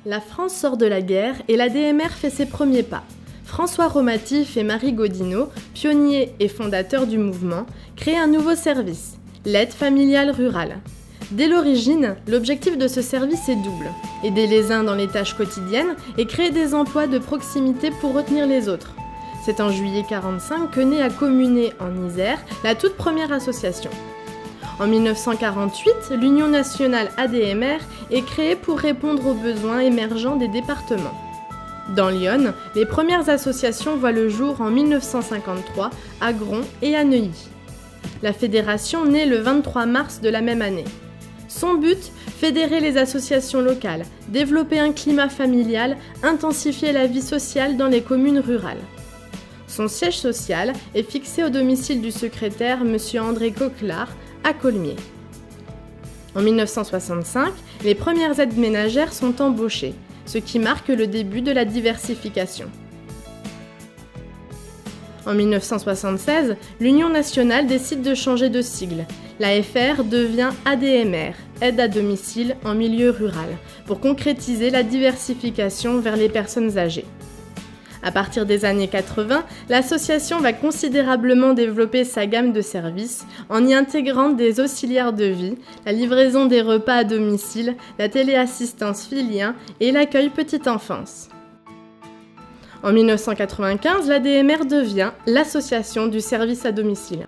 La France sort de la guerre et l'ADMR fait ses premiers pas. François Romatif et Marie Godineau, pionniers et fondateurs du mouvement, créent un nouveau service, l'aide familiale rurale. Dès l'origine, l'objectif de ce service est double, aider les uns dans les tâches quotidiennes et créer des emplois de proximité pour retenir les autres. C'est en juillet 1945 que naît à Communé en Isère la toute première association. En 1948, l'Union nationale ADMR est créée pour répondre aux besoins émergents des départements. Dans l'Yonne, les premières associations voient le jour en 1953 à Gron et à Neuilly. La fédération naît le 23 mars de la même année. Son but, fédérer les associations locales, développer un climat familial, intensifier la vie sociale dans les communes rurales. Son siège social est fixé au domicile du secrétaire M. André Coquelard, à Colmiers. En 1965, les premières aides ménagères sont embauchées, ce qui marque le début de la diversification. En 1976, l'Union nationale décide de changer de sigle. L'AFR devient ADMR, aide à domicile en milieu rural, pour concrétiser la diversification vers les personnes âgées. À partir des années 80, l'association va considérablement développer sa gamme de services en y intégrant des auxiliaires de vie, la livraison des repas à domicile, la téléassistance filien et l'accueil petite enfance. En 1995, l'ADMR devient l'association du service à domicile.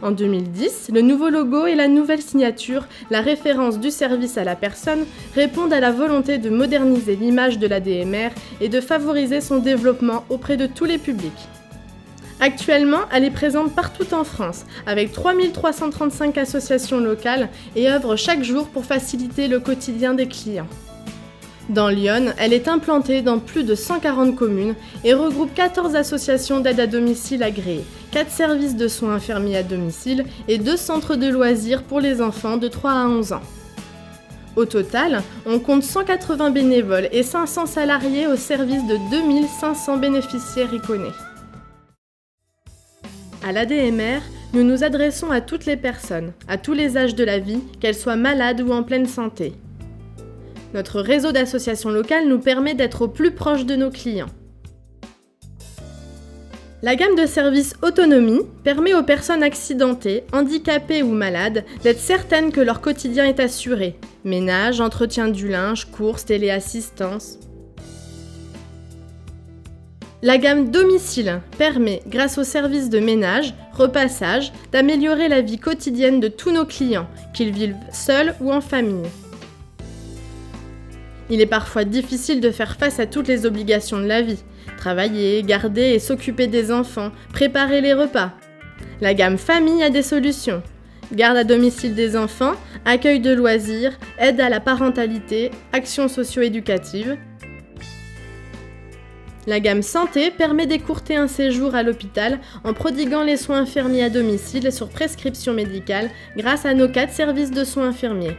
En 2010, le nouveau logo et la nouvelle signature, la référence du service à la personne, répondent à la volonté de moderniser l'image de l'ADMR et de favoriser son développement auprès de tous les publics. Actuellement, elle est présente partout en France, avec 3335 associations locales et œuvre chaque jour pour faciliter le quotidien des clients. Dans l'Yonne, elle est implantée dans plus de 140 communes et regroupe 14 associations d'aide à domicile agréées, 4 services de soins infirmiers à domicile et 2 centres de loisirs pour les enfants de 3 à 11 ans. Au total, on compte 180 bénévoles et 500 salariés au service de 2500 bénéficiaires iconés. À l'ADMR, nous nous adressons à toutes les personnes, à tous les âges de la vie, qu'elles soient malades ou en pleine santé. Notre réseau d'associations locales nous permet d'être au plus proche de nos clients. La gamme de services autonomie permet aux personnes accidentées, handicapées ou malades d'être certaines que leur quotidien est assuré. Ménage, entretien du linge, courses, téléassistance. La gamme domicile permet, grâce aux services de ménage, repassage, d'améliorer la vie quotidienne de tous nos clients, qu'ils vivent seuls ou en famille. Il est parfois difficile de faire face à toutes les obligations de la vie. Travailler, garder et s'occuper des enfants, préparer les repas. La gamme famille a des solutions. Garde à domicile des enfants, accueil de loisirs, aide à la parentalité, actions socio-éducatives. La gamme santé permet d'écourter un séjour à l'hôpital en prodiguant les soins infirmiers à domicile sur prescription médicale grâce à nos 4 services de soins infirmiers.